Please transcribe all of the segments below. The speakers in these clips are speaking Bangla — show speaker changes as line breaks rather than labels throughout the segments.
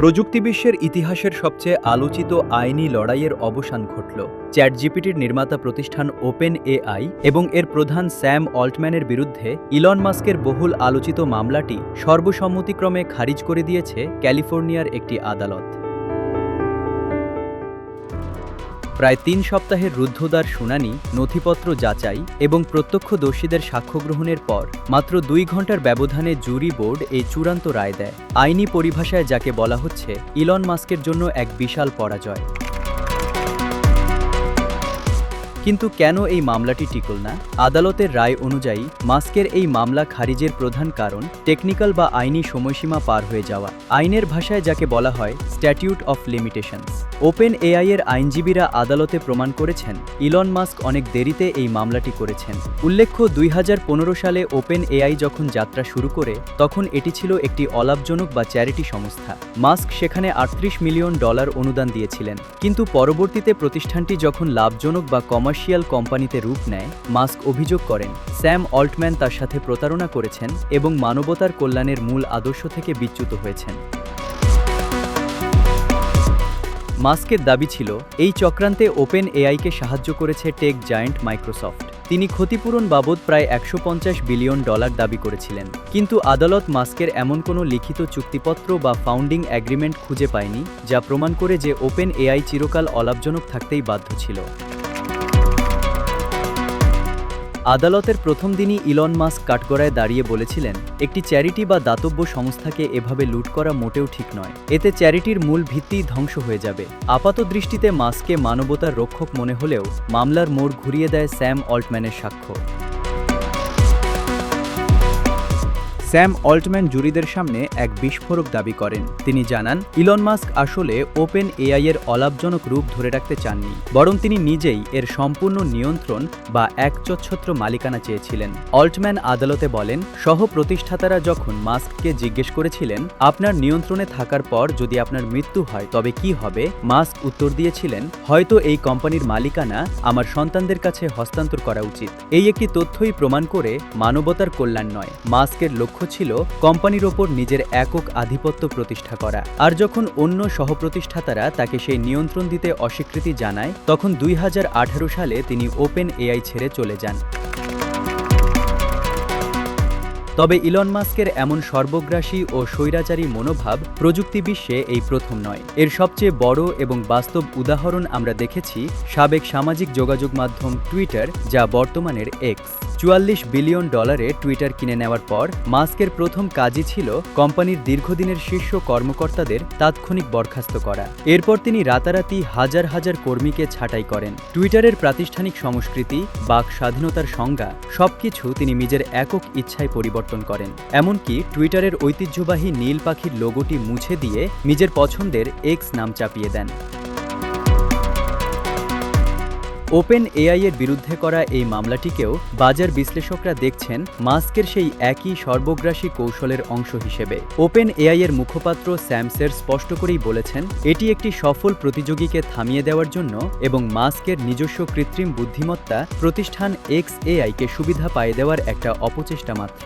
প্রযুক্তি বিশ্বের ইতিহাসের সবচেয়ে আলোচিত আইনি লড়াইয়ের অবসান ঘটল। চ্যাটজিপিটির নির্মাতা প্রতিষ্ঠান ওপেন এআই এবং এর প্রধান স্যাম অল্টম্যানের বিরুদ্ধে ইলন মাস্কের বহুল আলোচিত মামলাটি সর্বসম্মতিক্রমে খারিজ করে দিয়েছে ক্যালিফোর্নিয়ার একটি আদালত। প্রায় ৩ সপ্তাহের রুদ্ধদ্বার শুনানি, নথিপত্র যাচাই এবং প্রত্যক্ষদর্শীদের সাক্ষ্য গ্রহণের পর মাত্র ২ ঘণ্টার ব্যবধানে জুরি বোর্ড এই চূড়ান্ত রায় দেয়, আইনি পরিভাষায় যাকে বলা হচ্ছে ইলন মাস্কের জন্য এক বিশাল পরাজয়। কিন্তু কেন এই মামলাটি টিকল না? আদালতের রায় অনুযায়ী মাস্কের এই মামলা খারিজের প্রধান কারণ টেকনিক্যাল বা আইনি সময়সীমা পার হয়ে যাওয়া, আইনের ভাষায় যাকে বলা হয় statute of limitations. Open AI এর আইনজীবীরা আদালতে প্রমাণ করেছেন ইলন মাস্ক অনেক দেরিতে এই মামলাটি করেছেন। উল্লেখ্য, ২০১৫ সালে ওপেন এআই যখন যাত্রা শুরু করে তখন এটি ছিল একটি অলাভজনক বা চ্যারিটি সংস্থা। মাস্ক সেখানে $৩৮ মিলিয়ন অনুদান দিয়েছিলেন, কিন্তু পরবর্তীতে প্রতিষ্ঠানটি যখন লাভজনক বা কমার্শিয়াল কোম্পানিতে রূপ নেয়, মাস্ক অভিযোগ করেন স্যাম অল্টম্যান তার সাথে প্রতারণা করেছেন এবং মানবতার কল্যাণের মূল আদর্শ থেকে বিচ্যুত হয়েছেন। মাস্কের দাবি ছিল এই চক্রান্তে ওপেন এআইকে সাহায্য করেছে টেক জায়ান্ট মাইক্রোসফট। তিনি ক্ষতিপূরণ বাবদ প্রায় $১৫০ বিলিয়ন দাবি করেছিলেন, কিন্তু আদালত মাস্কের এমন কোনো লিখিত চুক্তিপত্র বা ফাউন্ডিং অ্যাগ্রিমেন্ট খুঁজে পায়নি যা প্রমাণ করে যে ওপেন এআই চিরকাল অলাভজনক থাকতেই বাধ্য ছিল। আদালতের প্রথম দিনই ইলন মাস্ক কাঠগড়ায় দাঁড়িয়ে বলেছিলেন, একটি চ্যারিটি বা দাতব্য সংস্থাকে এভাবে লুট করা মোটেও ঠিক নয়, এতে চ্যারিটির মূল ভিত্তিই ধ্বংস হয়ে যাবে। আপাতদৃষ্টিতে মাস্ককে মানবতার রক্ষক মনে হলেও মামলার মোড় ঘুরিয়ে দেয় স্যাম অল্টম্যানের সাক্ষ্য। স্যাম অল্টম্যান জুরিদের সামনে এক বিস্ফোরক দাবি করেন। তিনি জানান, ইলন মাস্ক আসলে ওপেন এআই এর অলাভজনক রূপ ধরে রাখতে চাননি, বরং তিনি নিজেই এর সম্পূর্ণ নিয়ন্ত্রণ বা একচ্ছত্র মালিকানা চেয়েছিলেন। অল্টম্যান আদালতে বলেন, সহ প্রতিষ্ঠাতারা যখন মাস্ককে জিজ্ঞেস করেছিলেন, আপনার নিয়ন্ত্রণে থাকার পর যদি আপনার মৃত্যু হয় তবে কি হবে, মাস্ক উত্তর দিয়েছিলেন, হয়তো এই কোম্পানির মালিকানা আমার সন্তানদের কাছে হস্তান্তর করা উচিত। এই একটি তথ্যই প্রমাণ করে মানবতার কল্যাণ নয়, মাস্কের লক্ষ্য ছিল কোম্পানির ওপর নিজের একক আধিপত্য প্রতিষ্ঠা করা। আর যখন অন্য সহপ্রতিষ্ঠাতারা তাকে সেই নিয়ন্ত্রণ দিতে অস্বীকৃতি জানায়, তখন ২০১৮ সালে তিনি ওপেন এআই ছেড়ে চলে যান। তবে ইলন মাস্কের এমন সর্বগ্রাসী ও স্বৈরাচারী মনোভাব প্রযুক্তি বিশ্বে এই প্রথম নয়। এর সবচেয়ে বড় এবং বাস্তব উদাহরণ আমরা দেখেছি সাবেক সামাজিক যোগাযোগ মাধ্যম টুইটার, যা বর্তমানের এক্স। $৪৪ বিলিয়ন টুইটার কিনে নেওয়ার পর মাস্কের প্রথম কাজই ছিল কোম্পানির দীর্ঘদিনের শীর্ষ কর্মকর্তাদের তাৎক্ষণিক বরখাস্ত করা। এরপর তিনি রাতারাতি হাজার হাজার কর্মীকে ছাঁটাই করেন। টুইটারের প্রাতিষ্ঠানিক সংস্কৃতি, বাক স্বাধীনতার সংজ্ঞা সবকিছু তিনি নিজের একক ইচ্ছায় পরিবর্তন করেন। এমনকি টুইটারের ঐতিহ্যবাহী নীল পাখির লোগোটি মুছে দিয়ে নিজের পছন্দের এক্স নাম চাপিয়ে দেন। ওপেন এআই এর বিরুদ্ধে করা এই মামলাটিকেও বাজার বিশ্লেষকরা দেখছেন মাস্কের সেই একই সর্বগ্রাসী কৌশলের অংশ হিসেবে। ওপেন এআই এর মুখপাত্র স্যাম সের স্পষ্ট করেই বলেছেন, এটি একটি সফল প্রতিযোগীকে থামিয়ে দেওয়ার জন্য এবং মাস্কের নিজস্ব কৃত্রিম বুদ্ধিমত্তা প্রতিষ্ঠান এক্স এআইকে সুবিধা পাইয়ে দেওয়ার একটা অপচেষ্টা মাত্র।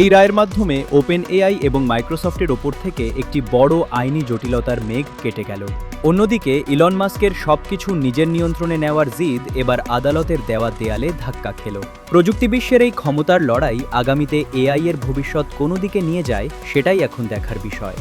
এই রায়ের মাধ্যমে ওপেন এআই এবং মাইক্রোসফটের ওপর থেকে একটি বড় আইনি জটিলতার মেঘ কেটে গেল। অন্যদিকে ইলন মাস্কের সবকিছু নিজের নিয়ন্ত্রণে নেওয়ার জিদ এবার আদালতের দেওয়া দেয়ালে ধাক্কা খেল। প্রযুক্তি বিশ্বের এই ক্ষমতার লড়াই আগামীতে এআই এর ভবিষ্যৎ কোন দিকে নিয়ে যায় সেটাই এখন দেখার বিষয়।